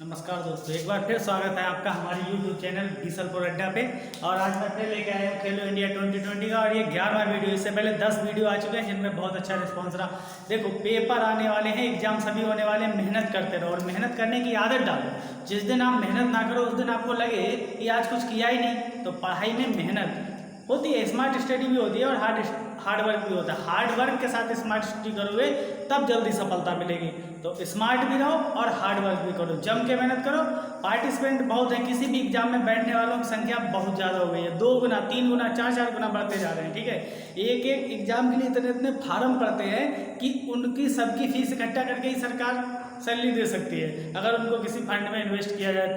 नमस्कार दोस्तों, एक बार फिर स्वागत है आपका हमारे YouTube चैनल बीसलपुर अड्डा पे। और आज मैं फिर लेके आया हूँ खेलो इंडिया 2020 का, और ये 11वां वीडियो। इससे पहले 10 वीडियो आ चुके हैं जिनमें बहुत अच्छा रिस्पांस रहा। देखो, पेपर आने वाले हैं, एग्जाम सभी होने वाले हैं, मेहनत करते रहो और मेहनत करने की आदत डालो। जिस दिन आप मेहनत ना करो उस दिन आपको लगे कि आज कुछ किया ही नहीं। तो पढ़ाई में मेहनत होती है, स्मार्ट स्टडी भी होती है और हार्ड वर्क भी होता है। हार्ड वर्क के साथ स्मार्ट स्टडी करोगे तब जल्दी सफलता मिलेगी। तो स्मार्ट भी रहो और हार्ड वर्क भी करो, जम के मेहनत करो। पार्टिसिपेंट बहुत है, किसी भी एग्जाम में बैठने वालों की संख्या बहुत ज़्यादा हो गई है। 2 गुना 3 गुना 4 गुना बढ़ते जा रहे हैं। ठीक है, एक एक एग्जाम के लिए इतने फार्म पड़ते हैं कि उनकी सबकी फीस इकट्ठा करके ही सरकार सैलरी दे सकती है, अगर उनको किसी फंड में इन्वेस्ट किया जाए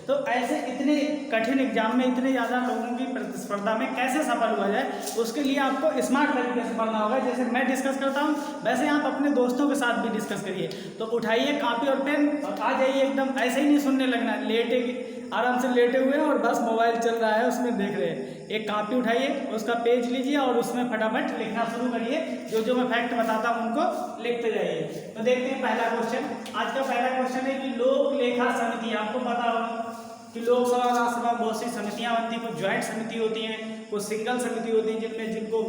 तो ऐसे इतने कठिन एग्जाम में इतने ज़्यादा लोगों की प्रतिस्पर्धा में कैसे सफल हुआ जाए, उसके लिए आपको स्मार्ट तरीके से पढ़ना होगा। जैसे मैं डिस्कस करता हूँ वैसे आप अपने दोस्तों के साथ भी डिस्कस करिए। तो उठाइए कापी और पेन और आ जाइए। एकदम ऐसे ही नहीं सुनने लगना, लेटे आराम से लेटे हुए हैं और बस मोबाइल चल रहा है उसमें देख रहे हैं। एक कापी उठाइए, उसका पेज लीजिए और उसमें फटाफट लिखना शुरू करिए। जो मैं फैक्ट बताता हूँ उनको लिखते जाइए। तो देखते हैं पहला क्वेश्चन। आज का पहला क्वेश्चन है कि लोक लेखा समिति। आपको पता होगा कि लोकसभा राज्यसभा बहुत सी समितियाँ बनती हैं। कुछ ज्वाइंट समिति होती हैं, कुछ सिंगल समिति होती है जिनको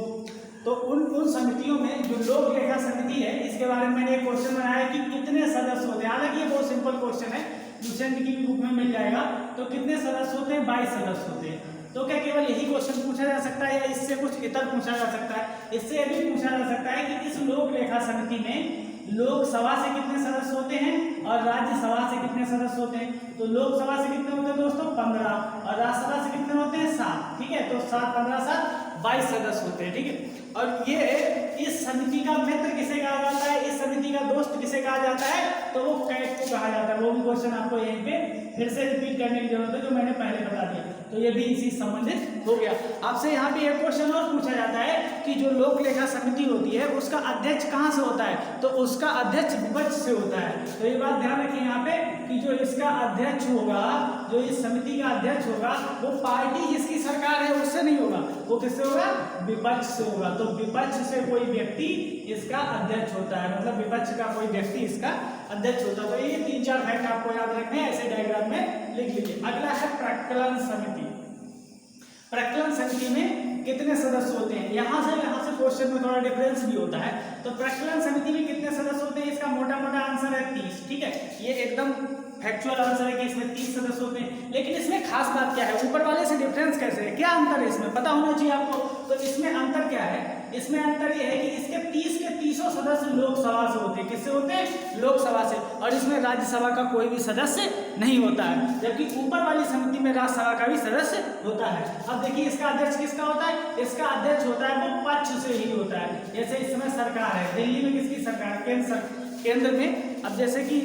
तो उन समितियों में जो लोक लेखा समिति है, इसके बारे में मैंने एक क्वेश्चन बनाया कि कितने सदस्य होते हैं। हालांकि ये बहुत सिंपल क्वेश्चन है, दूसरे की बुक में मिल जाएगा। तो कितने सदस्य होते हैं? 22 सदस्य होते हैं। तो क्या केवल यही क्वेश्चन पूछा जा सकता है या इससे कुछ इतर पूछा जा सकता है? इससे यह भी पूछा जा सकता है कि इस लोक लेखा समिति में लोकसभा से कितने सदस्य होते हैं और राज्यसभा से कितने सदस्य होते हैं। तो लोकसभा से कितने होते हैं दोस्तों? 15। और राज्यसभा से कितने होते हैं? 7। ठीक है, तो 7 15 7 22 सदस्य होते हैं। ठीक है, और ये इस समिति का मित्र किसे कहा जाता है, इस समिति का दोस्त किसे कहा जाता है? तो वो कैट को कहा जाता है। वो भी क्वेश्चन आपको यहीं पे फिर से रिपीट करने की जरूरत है, जो मैंने पहले बता दिया। तो ये भी इसी संबंधित हो गया। आपसे यहाँ पे एक क्वेश्चन और पूछा जाता है कि जो लोक लेखा समिति होती है उसका अध्यक्ष कहाँ से होता है? तो उसका अध्यक्ष विपक्ष से होता है। तो ये बात ध्यान रखिए यहाँ पे कि जो इसका अध्यक्ष होगा, जो इस समिति का अध्यक्ष होगा, वो पार्टी जिसकी सरकार है उससे नहीं होगा, वो किससे होगा? विपक्ष से होगा। तो विपक्ष से कोई व्यक्ति इसका अध्यक्ष होता है, मतलब विपक्ष का कोई व्यक्ति इसका अध्यक्ष होता है। तो ये 3-4 फैक्ट आपको याद रखने हैं, ऐसे डायग्राम में लिख लीजिए। अगला है प्रकलन समिति। प्रकलन समिति में कितने सदस्य होते हैं? यहाँ से क्वेश्चन में थोड़ा डिफरेंस भी होता है। तो प्रकलन समिति में कितने सदस्य होते हैं? इसका मोटा आंसर है 30। ठीक है, ये एकदम फैक्चुअल आंसर है कि इसमें 30 सदस्य होते हैं। लेकिन इसमें खास बात क्या है? ऊपर वाले से डिफरेंस कैसे है, क्या अंतर है इसमें, पता होना चाहिए आपको। तो इसमें अंतर क्या है? इसमें अंतर ये है कि इसके 30 के 30 सदस्य लोकसभा से होते हैं। किससे होते हैं? लोकसभा से। और इसमें राज्यसभा का कोई भी सदस्य नहीं होता है, जबकि ऊपर वाली समिति में राज्यसभा का भी सदस्य होता है। अब देखिए, इसका अध्यक्ष किसका होता है? इसका अध्यक्ष होता है वो पक्ष से ही होता है। जैसे इस समय सरकार है, दिल्ली में किसकी सरकार? केंद्र में। अब जैसे कि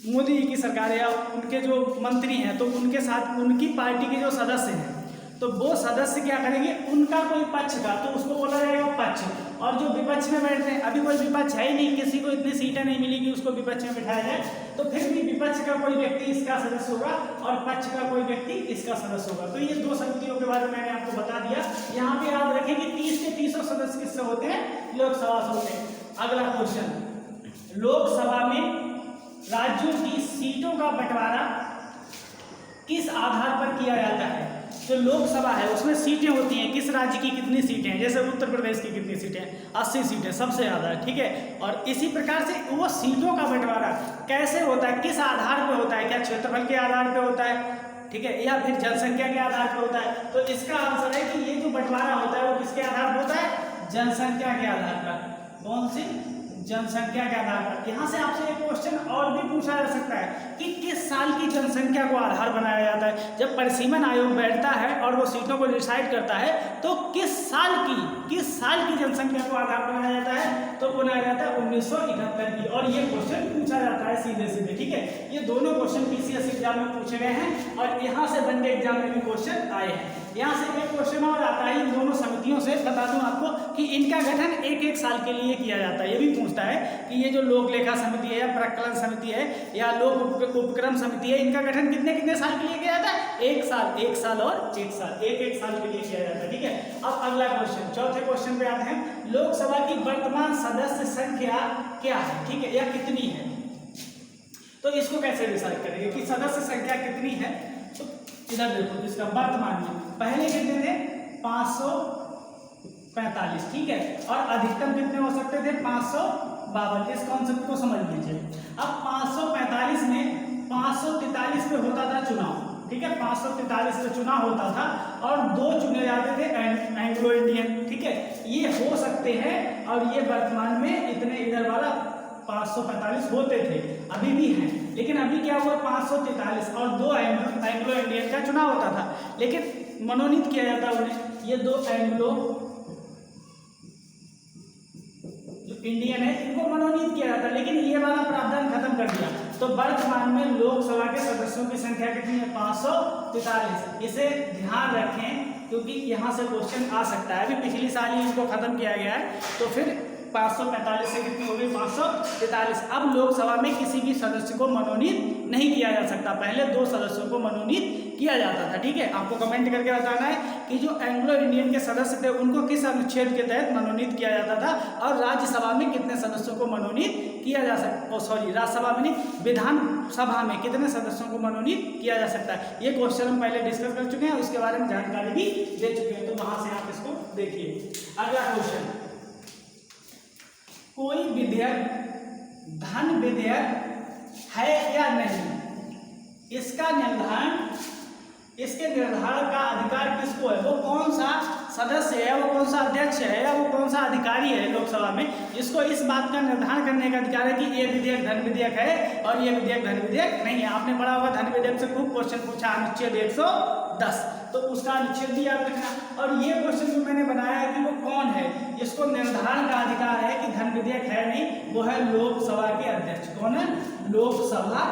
मोदी जी की सरकार है या उनके जो मंत्री हैं, तो उनके साथ उनकी पार्टी के जो सदस्य हैं, तो वो सदस्य क्या करेंगे? उनका कोई पक्ष का, तो उसको बोला जाएगा पक्ष। और जो विपक्ष में बैठते हैं, अभी कोई विपक्ष है ही नहीं, किसी को इतनी सीटें नहीं मिली कि उसको विपक्ष में बिठाया जाए, तो फिर भी विपक्ष का कोई व्यक्ति इसका सदस्य होगा और पक्ष का कोई व्यक्ति इसका सदस्य होगा। तो ये 2 समितियों के बारे में मैंने आपको बता दिया। यहाँ पे याद रखें कि 30 के 30 सदस्य किससे होते हैं? लोकसभा से होते हैं। अगला क्वेश्चन, लोकसभा में राज्यों की सीटों का बंटवारा किस आधार पर किया जाता है? जो लोकसभा है उसमें सीटें होती हैं, किस राज्य की कितनी सीटें हैं। जैसे उत्तर प्रदेश की कितनी सीटें हैं? 80 सीटें, सबसे ज़्यादा है। ठीक है, और इसी प्रकार से वो सीटों का बंटवारा कैसे होता है, किस आधार पर होता है? क्या क्षेत्रफल के आधार पर होता है? ठीक है, या फिर जनसंख्या के आधार पर होता है? तो इसका आंसर है कि ये जो बंटवारा होता है वो किसके आधार पर होता है? जनसंख्या के आधार पर। कौन सी? जनसंख्या के आधार पर। यहाँ से आपसे एक क्वेश्चन और भी पूछा जा सकता है कि किस साल की जनसंख्या को आधार बनाया जाता है? जब परिसीमन आयोग बैठता है और वो सीटों को डिसाइड करता है, तो किस साल की जनसंख्या को आधार बनाया जाता है? तो बनाया जाता है 1971 की। और ये क्वेश्चन पूछा जाता है सीधे। ठीक है, ये दोनों क्वेश्चन पीसीएस एग्जाम में पूछे गए हैं और यहाँ से वनडे एग्जाम में भी क्वेश्चन आए हैं। यहाँ से एक क्वेश्चन और आता है इन दोनों समितियों से। बता दूं आपको कि इनका गठन 1-1 साल के लिए किया जाता है। ये भी पूछता है कि ये जो लोक लेखा समिति है या प्रकलन समिति है या लोक उपक्रम समिति है, इनका गठन कितने साल के लिए किया जाता है? 1 साल, 1 साल और 1 साल, 1-1 साल के लिए किया जाता है। ठीक है, अब अगला क्वेश्चन, चौथे क्वेश्चन पे आते हैं। लोकसभा की वर्तमान सदस्य संख्या क्या है? ठीक है, या कितनी है? तो इसको कैसे डिसाइड करेंगे कि सदस्य संख्या कितनी है? तो इधर देखो, इसका वर्तमान में पहले कितने थे? 545, ठीक है, और अधिकतम कितने हो सकते थे? 552। इस कॉन्सेप्ट को समझ लीजिए। अब 545 में 543 पे होता था चुनाव, ठीक है, 543 पे चुनाव होता था और 2 चुने जाते थे एंग्लो इंडियन, ठीक है, ये हो सकते हैं। और ये वर्तमान में इतने इधर वाला 545 होते थे, अभी भी हैं, लेकिन अभी क्या हुआ? 543 और 2 एंग्लो इंडियन का चुनाव होता था, लेकिन मनोनीत किया जाता उन्हें। ये 2 एंग्लो जो इंडियन है इनको मनोनीत किया जाता, लेकिन ये वाला प्रावधान खत्म कर दिया। तो वर्तमान में लोकसभा के सदस्यों की संख्या कितनी है? 543। इसे ध्यान रखें क्योंकि यहाँ से क्वेश्चन आ सकता है। अभी पिछली साल ही इनको खत्म किया गया है, तो फिर 545 से कितनी हो गई? 543। अब लोकसभा में किसी भी सदस्य को मनोनीत नहीं किया जा सकता, पहले 2 सदस्यों को मनोनीत किया जाता था, ठीक है। आपको कमेंट करके बताना है कि जो एंग्लो इंडियन के सदस्य थे उनको किस अनुच्छेद के तहत मनोनीत किया जाता था, और राज्यसभा में कितने सदस्यों को मनोनीत किया जा सकता, राज्यसभा में नहीं, विधानसभा में कितने सदस्यों को मनोनीत किया जा सकता है। ये क्वेश्चन हम पहले डिस्कस कर चुके हैं, उसके बारे में जानकारी भी दे चुके हैं, तो वहां से आप इसको देखिए। अगला क्वेश्चन, कोई विधेयक धन विधेयक है या नहीं, इसका निर्धारण, इसके निर्धारण का अधिकार किसको है? वो कौन सा सदस्य है, वो कौन सा अध्यक्ष है, या वो कौन सा अधिकारी है लोकसभा में, जिसको इस बात का निर्धारण करने का अधिकार है कि ये विधेयक धन विधेयक है और ये विधेयक धन विधेयक नहीं है। आपने पढ़ा होगा धन विधेयक से खूब क्वेश्चन पूछा, अनुच्छेद 110, तो उसका अनुच्छेद भी याद रखना। और ये क्वेश्चन जो मैंने बनाया है कि वो कौन है, जिसको निर्धारण का अधिकार है कि धन विधेयक है नहीं, वो है लोकसभा के अध्यक्ष। कौन है? लोकसभा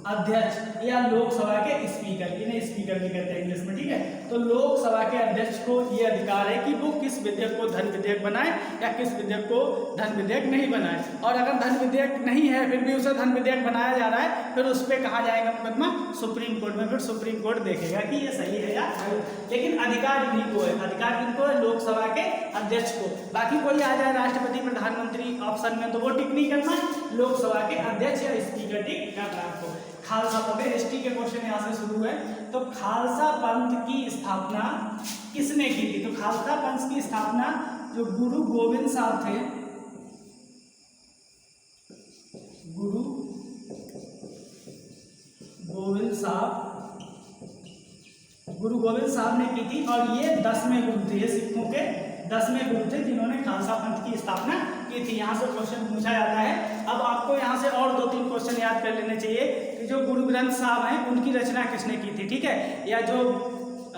अध्यक्ष या लोकसभा के स्पीकर, इन्हें स्पीकर भी कहते हैं इंग्लिश में, ठीक है। तो लोकसभा के अध्यक्ष को ये अधिकार है कि वो किस विधेयक को धन विधेयक बनाए या किस विधेयक को धन विधेयक नहीं बनाए। और अगर धन विधेयक नहीं है फिर भी उसे धन विधेयक बनाया जा रहा है, फिर उस पर कहा जाएगा मुकदमा सुप्रीम कोर्ट में, फिर सुप्रीम कोर्ट देखेगा कि ये सही है या गलत। लेकिन अधिकार इन्हीं को है, अधिकार किनको है? लोकसभा के अध्यक्ष को। बाकी कोई आ जाए राष्ट्रपति, प्रधानमंत्री ऑप्शन में, तो वो टिक नहीं करना, लोकसभा के अध्यक्ष या स्पीकर टिक करना आपको। खालसा पंथ, हिस्ट्री के क्वेश्चन यहाँ से शुरू है। तो खालसा पंथ की स्थापना किसने की थी? तो खालसा पंथ की स्थापना जो गुरु गोविंद साहब थे, गुरु गोविंद साहब ने की थी, और ये 10वें गुरु थे, ये सिखों के 10वें गुरु थे जिन्होंने खालसा पंथ की स्थापना की थी। यहाँ से क्वेश्चन पूछा जाता है। अब आपको यहाँ से और 2-3 क्वेश्चन याद कर लेने चाहिए कि जो गुरु ग्रंथ साहब हैं उनकी रचना किसने की थी, ठीक है, या जो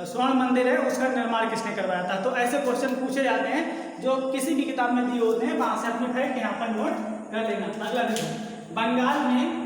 स्वर्ण मंदिर है उसका निर्माण किसने करवाया था। तो ऐसे क्वेश्चन पूछे जाते हैं जो किसी भी किताब में दिए होते हैं, वहां से अपने फैक्ट यहाँ पर नोट कर लेना। अगला देखो, बंगाल में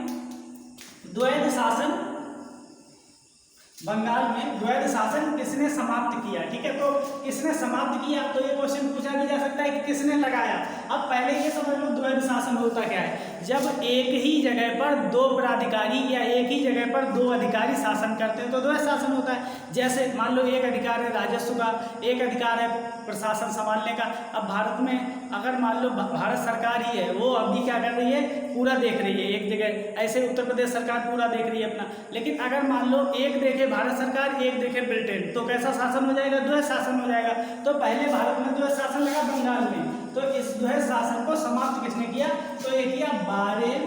द्वैध शासन किसने समाप्त किया, ठीक है। तो किसने समाप्त किया, तो ये क्वेश्चन पूछा भी जा सकता है कि किसने लगाया। अब पहले ये समझ लो द्वैध शासन होता क्या है। जब एक ही जगह पर 2 प्राधिकारी या एक ही जगह पर 2 अधिकारी शासन करते हैं तो द्वैध शासन होता है। जैसे मान लो एक अधिकार है राजस्व का, एक अधिकार है प्रशासन संभालने का। अब भारत में अगर मान लो भारत सरकार ही है, वो अभी क्या कर रही है, पूरा देख रही है एक जगह, ऐसे उत्तर प्रदेश सरकार पूरा देख रही है अपना। लेकिन अगर मान लो एक देखे भारत सरकार, एक देखे ब्रिटेन, तो कैसा शासन हो जाएगा? द्वैध शासन हो जाएगा। तो पहले भारत में द्वैध शासन लगा बंगाल में, तो इस द्वैध शासन को समाप्त किसने किया? तो ये किया बैरन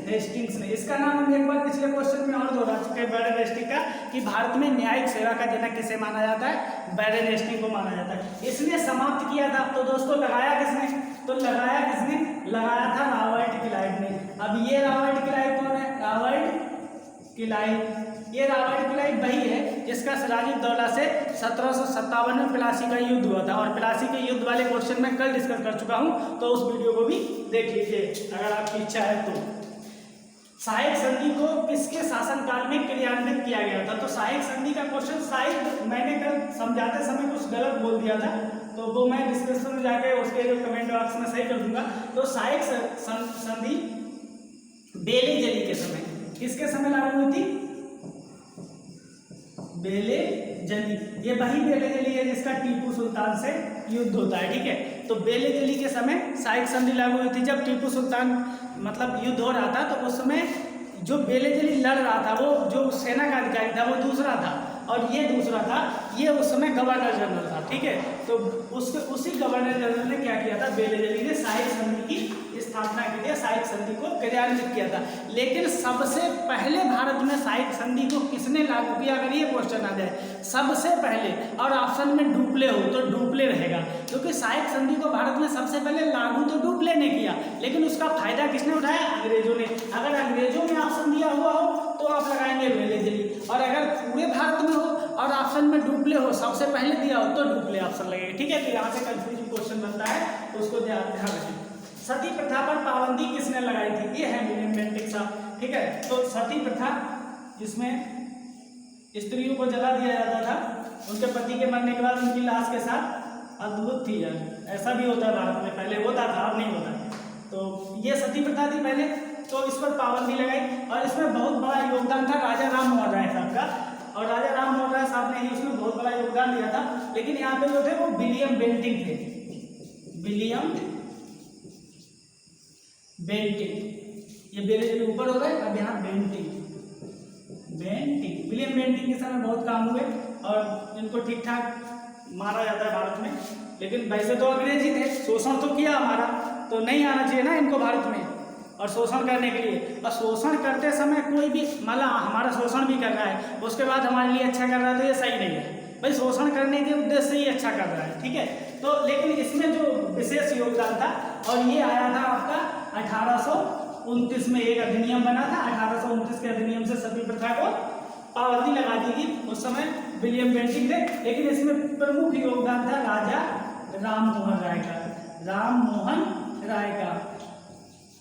हेस्टिंग्स ने। इसका नाम हम एक बार पिछले क्वेश्चन में और दोहरा चुके हैं बैरन हेस्टिंग्स का, कि भारत में न्यायिक सेवा का जनक किसे माना जाता है? बैरन हेस्टिंग्स को माना जाता है। इसने समाप्त किया था। तो दोस्तों लगाया किसने? तो लगाया था रॉबर्ट क्लाइव ने। अब ये रॉबर्ट क्लाइव कौन है? ये रॉबर्ट क्लाइव वही है जिसका सिराजुद्दौला से 1757 में प्लासी का युद्ध हुआ था, और प्लासी के युद्ध वाले क्वेश्चन मैं कल डिस्कस कर चुका हूं, तो उस वीडियो को भी देख लीजिए अगर आपकी इच्छा है तो। सहायक संधि को किसके शासनकाल में क्रियान्वित किया गया था? तो सहायक संधि का क्वेश्चन शायद मैंने कल समझाते समय कुछ गलत बोल दिया था, तो वो मैं डिस्क्रिप्शन में जाके उसके जो कमेंट बॉक्स में सही कर दूंगा। तो सहायक संधि बेले जली के समय, किसके समय लागू हुई थी? बेले जली। ये वही बेले जली है जिसका टीपू सुल्तान से युद्ध होता है, ठीक है। तो बेले जली के समय साइक संधि लागू हुई थी। जब टीपू सुल्तान मतलब युद्ध हो रहा था तो उस समय जो बेले जली लड़ रहा था वो जो सेना का अधिकारी था वो दूसरा था और ये दूसरा था, ये उस समय गवर्नर जनरल था, ठीक है। तो उसी गवर्नर जनरल ने क्या किया था, बेले जली ने साइक संधि की स्थापना की थी, साइक संधि को क्रियान्वित किया था। लेकिन सबसे पहले भारत में साइक संधि को किसने लागू किया, अगर ये क्वेश्चन आ जाए सबसे पहले, और ऑप्शन में डुप्ले हो तो डुप्ले रहेगा, क्योंकि साइक संधि को भारत में सबसे पहले लागू तो डुप्ले ने किया, लेकिन उसका फायदा किसने उठाया, अंग्रेजों ने। अगर अंग्रेजों ने ऑप्शन दिया हुआ हो तो आप लगाएंगे बेले जली, और अगर पूरे भारत में हो और ऑप्शन में डुप्ले हो सबसे पहले दिया हो तो डुप्ले ऑप्शन लगेगा, ठीक है। तो यहाँ से कंफ्यूजिंग क्वेश्चन बनता है, उसको ध्यान रखिए। सती प्रथा पर पाबंदी किसने लगाई थी, ये है विलियम बेंटिक साहब, ठीक है। तो सती प्रथा जिसमें स्त्रियों को जला दिया जाता था उनके पति के मरने के बाद उनकी लाश के साथ, अद्भुत थी यार, ऐसा भी होता है भारत में, पहले होता था अब नहीं होता। तो ये सती प्रथा थी पहले, तो इस पर पाबंदी लगाई और इसमें बहुत बड़ा योगदान था राजा राम मोहन राय साहब का, और राजा राम मोहन राय साहब ने ही उसमें बहुत बड़ा योगदान दिया था। लेकिन यहाँ पे जो थे वो विलियम बेंटिक थे, विलियम बेंटिक, ये बेले जली ऊपर हो गए, अब यहाँ बेंटिक, विलियम बेंटिक के समय बहुत काम हुए और इनको ठीक ठाक मारा जाता है भारत में। लेकिन वैसे तो अंग्रेज ही थे, शोषण तो किया हमारा, तो नहीं आना चाहिए ना इनको भारत में, और शोषण करने के लिए, और शोषण करते समय कोई भी मतलब हमारा शोषण भी कर रहा है उसके बाद हमारे लिए अच्छा कर रहा है तो ये सही नहीं है भाई, शोषण करने के उद्देश्य से ही अच्छा कर रहा है, ठीक है। तो लेकिन इसमें जो विशेष योगदान था, और ये आया था आपका 1829 में एक अधिनियम बना था, 1829 के अधिनियम से सती प्रथा को पाबंदी लगा दी थी, उस समय विलियम बेंटिक थे। लेकिन इसमें प्रमुख योगदान था राजा राम मोहन राय का, राम मोहन राय का।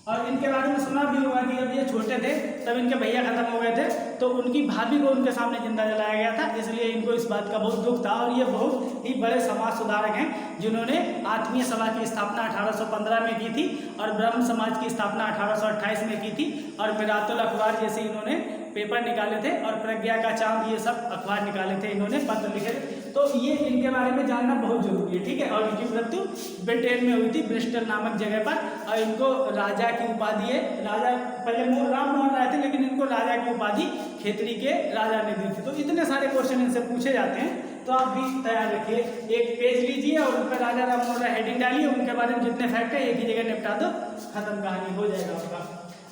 और इनके बारे में सुना भी होगा कि जब ये छोटे थे तब इनके भैया खत्म हो गए थे, तो उनकी भाभी को उनके सामने जिंदा जलाया गया था, इसलिए इनको इस बात का बहुत दुख था। और ये बहुत ही बड़े समाज सुधारक हैं जिन्होंने आत्मीय सभा की स्थापना 1815 में की थी और ब्रह्म समाज की स्थापना 1828 में की थी, और मिरातुल अखबार जैसे इन्होंने पेपर निकाले थे, और प्रज्ञा का चांद, ये सब अखबार निकाले थे इन्होंने, पत्र लिखे थे। तो ये इनके बारे में जानना बहुत जरूरी है, ठीक है। और इनकी मृत्यु ब्रिटेन में हुई थी, ब्रिस्टल नामक जगह पर, और इनको राजा की उपाधि है, राजा पहले राम मोहन राय थे लेकिन इनको राजा की उपाधि खेतरी के राजा ने दी थी। तो इतने सारे क्वेश्चन इनसे पूछे जाते हैं, तो आप भी तैयार रखिए, एक पेज लीजिए और उन पर राजा राम मोहन राय हेडिंग डालिए, उनके बारे में जितने फैक्ट है एक ही जगह निपटा दो, खत्म कहानी हो जाएगा आपका।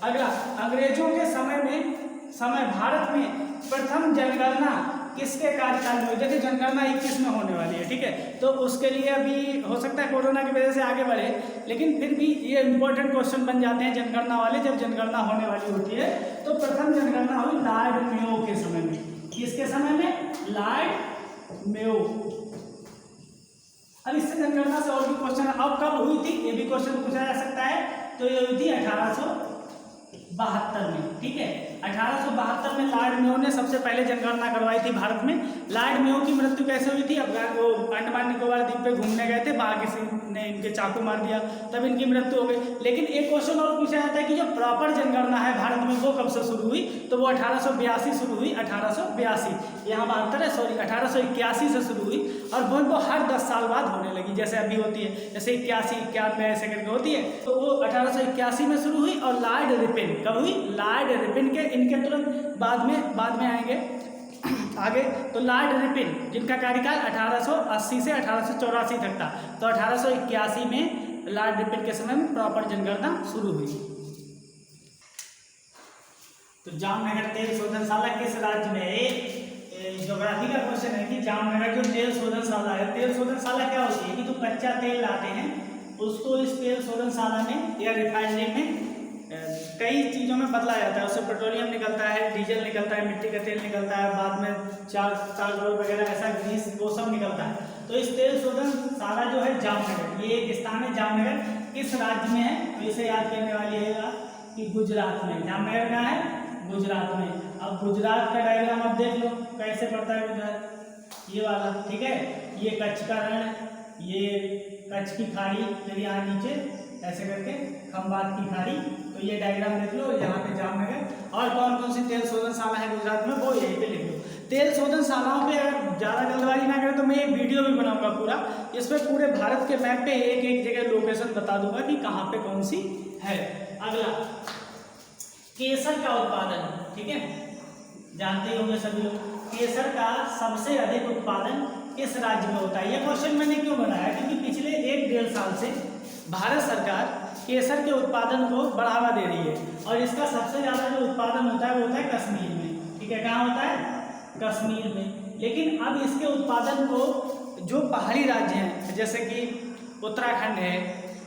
अगला, अंग्रेजों के समय भारत में प्रथम जनगणना किसके कार्यकाल में हुई? देखिए जनगणना 21 में होने वाली है, ठीक है। तो उसके लिए अभी हो सकता है कोरोना की वजह से आगे बढ़े, लेकिन फिर भी ये इंपॉर्टेंट क्वेश्चन बन जाते हैं जनगणना वाले। जब जनगणना होने वाली होती है तो प्रथम जनगणना हुई लॉर्ड मेयो के समय में। किसके समय में? Lord Mayo. अब इससे जनगणना से और भी क्वेश्चन, अब कब हुई थी ये भी क्वेश्चन पूछा जा सकता है। तो ये हुई थी 1872 में, ठीक है। 1872 में लॉर्ड मेयो ने सबसे पहले जनगणना करवाई थी भारत में। लॉर्ड मेयो की मृत्यु कैसे हुई थी? अब वो अंडमान निकोबार द्वीप पे घूमने गए थे, वहाँ किसी ने इनके चाकू मार दिया, तब इनकी मृत्यु हो गई। लेकिन एक क्वेश्चन और पूछा जाता है कि जो प्रॉपर जनगणना है भारत में वो कब से शुरू हुई? तो वो 1882 शुरू हुई, 1882। यहाँ 72 है, सॉरी 1881 से शुरू हुई, और वो हर 10 साल बाद होने लगी, जैसे अभी होती है, जैसे 81, 91 ऐसे करके होती है। तो वो 1881 में शुरू हुई, और लॉर्ड रिपन कब हुई? लॉर्ड रिपन के इनके तुरंत बाद में आएंगे आगे। तो लॉर्ड रिपन जिनका कार्यकाल 1880 से 1884 तक था, तो 1881 में लॉर्ड रिपन के समय में प्रॉपर जनगणना शुरू हुई। तो जामनगर तेल शोधनशाला किस राज्य में है? ज्योग्राफी का क्वेश्चन है कि जामनगर जो तेल शोधनशाला है, तेल शोधनशाला क्या होती है कि जो कच्चा तेल लाते हैं उसको इस तेल शोधनशाला में या रिफाइनरी में कई चीज़ों में बदला जाता है। उससे पेट्रोलियम निकलता है, डीजल निकलता है, मिट्टी का तेल निकलता है, बाद में चार्कोल वगैरह ऐसा ग्रीस वो सब निकलता है। तो इस तेल शोधनशाला जो है जामनगर, ये एक स्थान है जामनगर, किस राज्य में है? तो इसे याद करने वाली है कि गुजरात में। जामनगर कहाँ है? गुजरात में। अब गुजरात का डायग्राम आप देख लो कैसे पड़ता है गुजरात, ये वाला, ठीक है। ये कच्छ का रण, ये कच्छ की खाड़ी, फिर यहाँ नीचे ऐसे करके खंबात की खाड़ी। तो ये डायग्राम देख लो, यहाँ पे जामनगर। और कौन कौन सी तेल शोधनशाला है गुजरात में वो यहीं पे लिख लो। तेल शोधनशालाओं पे अगर ज़्यादा जल्दबाजी ना करें तो मैं एक वीडियो भी बनाऊंगा पूरा, इसमें पूरे भारत के मैप पे एक एक जगह लोकेशन बता दूंगा कि कहाँ पे कौन सी है। अगला केसर का उत्पादन, ठीक है, जानते ही होंगे सभी लोग, केसर का सबसे अधिक उत्पादन किस राज्य में होता है। यह क्वेश्चन मैंने क्यों बनाया, क्योंकि पिछले 1-1.5 साल से भारत सरकार केसर के उत्पादन को बढ़ावा दे रही है और इसका सबसे ज़्यादा जो उत्पादन होता है वो होता है कश्मीर में, ठीक है। कहाँ होता है? कश्मीर में। लेकिन अब इसके उत्पादन को जो पहाड़ी राज्य हैं जैसे कि उत्तराखंड है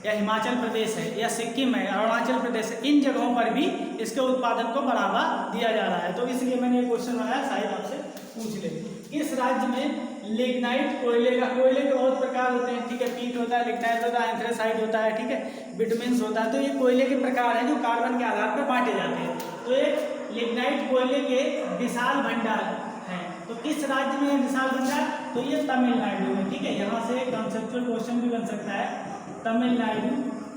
या हिमाचल प्रदेश है या सिक्किम है, अरुणाचल प्रदेश है, इन जगहों पर भी इसके उत्पादन को बढ़ावा दिया जा रहा है। तो इसलिए मैंने ये क्वेश्चन बनाया, शायद आपसे पूछ ले। इस राज्य में लिग्नाइट कोयले के बहुत प्रकार होते हैं, ठीक है। पीट होता है, लिग्नाइट होता है, एंथ्रेसाइट होता है, ठीक है, बिटमिन्स होता है। तो ये कोयले के प्रकार हैं जो कार्बन के आधार पर बांटे जाते हैं। तो एक लिग्नाइट कोयले के विशाल भंडार हैं। तो किस राज्य में है विशाल भंडार? तो ये तमिलनाडु में, ठीक है। यहाँ से कॉन्सेप्चुअल क्वेश्चन भी बन सकता है, तमिलनाडु।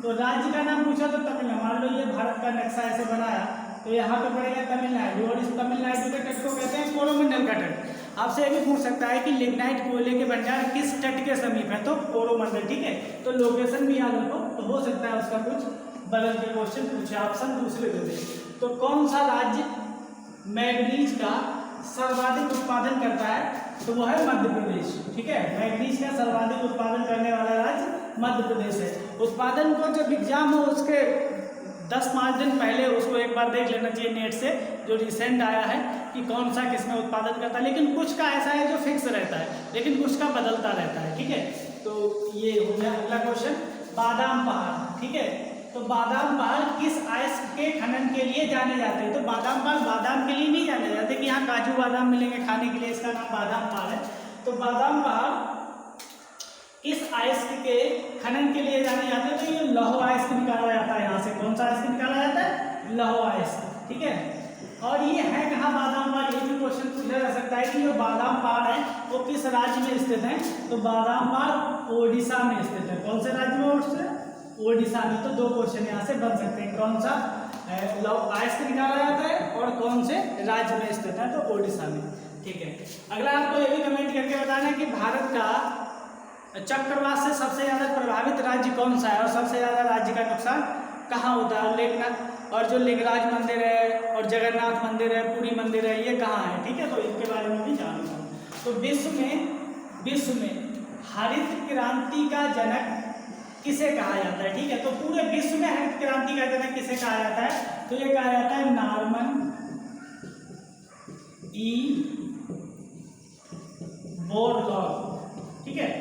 तो राज्य का नाम पूछा तो तमिलनाडु, मान लो ये भारत का नक्शा ऐसे बनाया तो यहाँ पे पड़ेगा तमिलनाडु, और इस तमिलनाडु के तट को कहते हैं कोरोमंडल का तट। आपसे ये भी पूछ सकता है कि लिग्नाइट कोयले के भंडार किस तट के समीप है, तो कोरोमंडल, ठीक है। तो लोकेशन भी याद रखो, तो हो सकता है उसका कुछ बदल के क्वेश्चन पूछे, ऑप्शन दूसरे दे दे। तो कौन सा राज्य मैग्नीज का सर्वाधिक उत्पादन करता है? तो वो है मध्य प्रदेश, ठीक है। मैग्नीज का सर्वाधिक उत्पादन करने वाला राज्य मध्य प्रदेश है। उत्पादन को जब एग्जाम हो उसके 10-5 दिन पहले उसको एक बार देख लेना चाहिए नेट से, जो रिसेंट आया है कि कौन सा किसमें उत्पादन करता है। लेकिन कुछ का ऐसा है जो फिक्स रहता है, लेकिन कुछ का बदलता रहता है, ठीक है। तो ये हो गया अगला क्वेश्चन। बादाम पहाड़, ठीक है। तो बादाम पहाड़ किस अयस्क के खनन के लिए जाने जाते हैं? तो बादाम पहाड़ बादाम के लिए नहीं जाने जाते कि यहाँ काजू बादाम मिलेंगे खाने के लिए, इसका नाम बादाम पहाड़ है। तो बादाम पहाड़ किस अयस्क के खनन के लिए जाने जाते हैं? तो ये लौह अयस्क निकाला जाता है यहाँ से। कौन सा अयस्क निकाला जाता है? लौह अयस्क, ठीक है। और ये है कहाँ बादाम पहाड़? ये भी क्वेश्चन पूछा जा सकता है कि जो बादाम पहाड़ है वो किस राज्य में स्थित है? तो बादाम पहाड़ ओडिशा में स्थित है। कौन से राज्य में स्थित है? ओडिशा में। तो 2 क्वेश्चन यहाँ से बन सकते हैं, कौन सा लौह अयस्क निकाला जाता है और कौन से राज्य में स्थित है? तो ओडिशा में, ठीक है। अगला आपको ये भी कमेंट करके बताना है कि भारत का चक्रवात से सबसे ज्यादा प्रभावित राज्य कौन सा है और सबसे ज्यादा राज्य का नुकसान कहाँ होता है? लेखनाथ और जो लिंगराज मंदिर है और जगन्नाथ मंदिर है, पुरी मंदिर है, ये कहाँ है, ठीक है। तो इनके बारे में भी जान लो। तो विश्व में हरित क्रांति का जनक किसे कहा जाता है, ठीक है। तो पूरे विश्व में हरित क्रांति का जनक किसे कहा जाता है? तो ये कहा जाता है नॉर्मन ई बोरलॉग, ठीक है।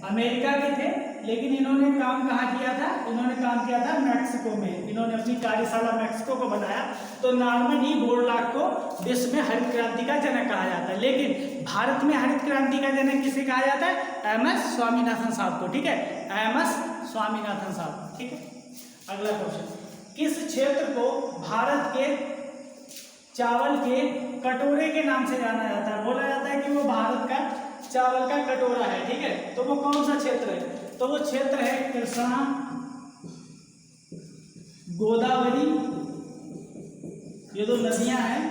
अमेरिका के थे, लेकिन इन्होंने काम कहाँ किया था? इन्होंने काम किया था मैक्सिको में। इन्होंने अपनी कार्यशाला मैक्सिको को बनाया। तो नॉर्मन ई बोरलॉग को विश्व में हरित क्रांति का जनक कहा जाता है। लेकिन भारत में हरित क्रांति का जनक किसे कहा जाता है? एम.एस. स्वामीनाथन साहब को, ठीक है। एम.एस. स्वामीनाथन साहब, ठीक है। अगला क्वेश्चन, किस क्षेत्र को भारत के चावल के कटोरे के नाम से जाना जाता है? बोला जाता है कि वो भारत का चावल का कटोरा है, ठीक है। तो वो कौन सा क्षेत्र है? तो वो क्षेत्र है कृष्णा गोदावरी, ये 2 नदियां हैं,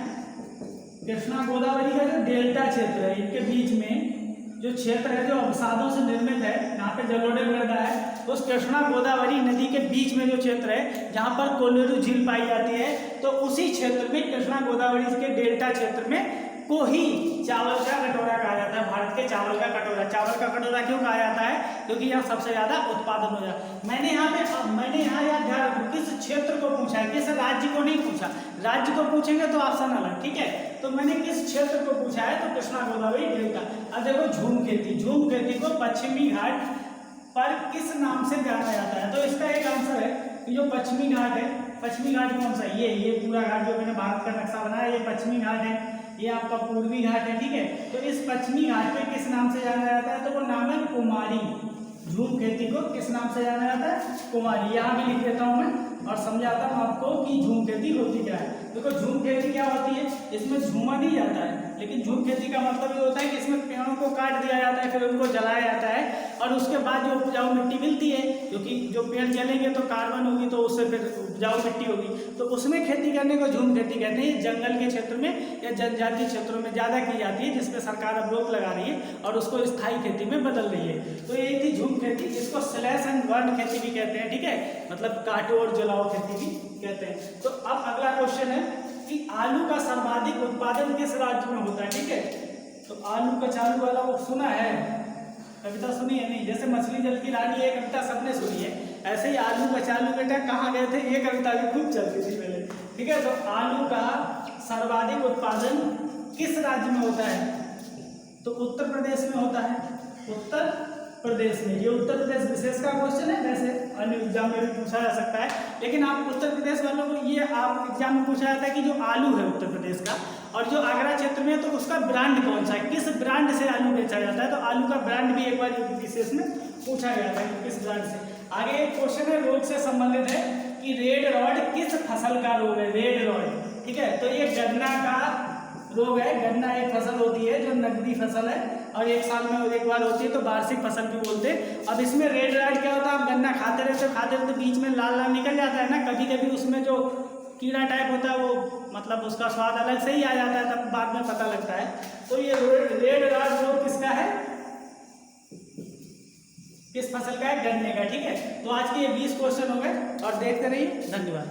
कृष्णा गोदावरी का जो डेल्टा क्षेत्र है, इनके बीच में जो क्षेत्र है जो अवसादों से निर्मित है, यहाँ पे जलोढ़ मृदा है, उस कृष्णा गोदावरी नदी के बीच में जो क्षेत्र है जहाँ पर कोलेरू झील पाई जाती है, तो उसी क्षेत्र में कृष्णा गोदावरी के डेल्टा क्षेत्र में को ही चावल का कटोरा कहा जाता है। भारत के चावल का कटोरा, चावल का कटोरा क्यों कहा जाता है? क्योंकि यहाँ सबसे ज्यादा उत्पादन हो जाता है। मैंने यहाँ याद ध्यान रखो, किस क्षेत्र को पूछा है, किस राज्य को नहीं पूछा। राज्य को पूछेंगे तो ऑप्शन अलग, ठीक है। तो मैंने किस क्षेत्र को पूछा है? तो कृष्णा गोदावरी डेल्टा। अब देखो झूम खेती को पश्चिमी घाट पर किस नाम से जाना जाता है? तो इसका एक आंसर है कि जो पश्चिमी घाट है, पश्चिमी घाट कौन सा? ये पूरा घाट जो मैंने भारत का नक्शा बनाया, ये पश्चिमी घाट है, ये आपका पूर्वी घाट है, ठीक है। तो इस पश्चिमी घाट पे किस नाम से जाना जाता है? तो वो नाम है कुमारी। झूम खेती को किस नाम से जाना जाता है? कुमारी। यहाँ भी लिख देता हूँ मैं और समझाता हूँ आपको कि झूम खेती होती क्या है। देखो झूम खेती क्या होती है, इसमें झूमा नहीं जाता है, लेकिन झूम खेती का मतलब ये होता है कि इसमें पेड़ों को काट दिया जाता है, फिर उनको जलाया जाता है और उसके बाद जो उपजाऊ मिट्टी मिलती है, क्योंकि जो पेड़ जलेंगे तो कार्बन होगी, तो उससे फिर उपजाऊ मिट्टी होगी, तो उसमें खेती करने को झूम खेती कहते हैं। जंगल के क्षेत्र में या जनजातीय क्षेत्रों में ज़्यादा की जाती है, जिसपे सरकार अब रोक लगा रही है और उसको स्थायी खेती में बदल रही है। तो ये थी झूम खेती, इसको स्लैश एंड बर्न खेती भी कहते हैं, ठीक है, मतलब काटो और जलाओ खेती भी कहते हैं। तो अब अगला क्वेश्चन है कि आलू का सर्वाधिक उत्पादन किस राज्य में होता है, ठीक है। तो आलू का चालू वाला वो सुना है, कविता सुनी है नहीं, जैसे मछली जल की रानी ये कविता सबने सुनी है, ऐसे ही आलू का चालू बेटा कहाँ गए थे, ये कविता भी खूब चलती थी पहले, ठीक है। तो आलू का सर्वाधिक उत्पादन किस राज्य में होता है, तो उत्तर प्रदेश में होता है, उत्तर प्रदेश में। ये उत्तर प्रदेश विशेष का क्वेश्चन है, वैसे अन्य एग्जाम में भी पूछा जा सकता है, लेकिन आप उत्तर प्रदेश वालों को ये आप एग्जाम में पूछा जाता है कि जो आलू है उत्तर प्रदेश का और जो आगरा क्षेत्र में है तो उसका ब्रांड कौन सा है, किस ब्रांड से आलू बेचा जाता है। तो आलू का ब्रांड भी एक बार विशेष में पूछा गया था कि किस ब्रांड से। आगे एक क्वेश्चन है रोग से संबंधित है कि रेड रॉड किस फसल का रोग है, रेड रॉड, ठीक है। तो ये गन्ना का रोग है। गन्ना एक फसल होती है जो नकदी फसल है और एक साल में एक बार होती है, तो वार्षिक फसल भी बोलते हैं। अब इसमें रेड रॉड क्या होता है, आप गन्ना खाते रहते बीच में लाल लाल निकल जाता है ना, कभी कभी उसमें जो कीड़ा टाइप होता है वो मतलब उसका स्वाद अलग से ही आ जाता है, तब बाद में पता लगता है। तो ये रेड रॉड रोग किसका है, किस फसल का है, गन्ने का, ठीक है। तो आज के ये 20 क्वेश्चन हो गए और देखते रहिए, धन्यवाद।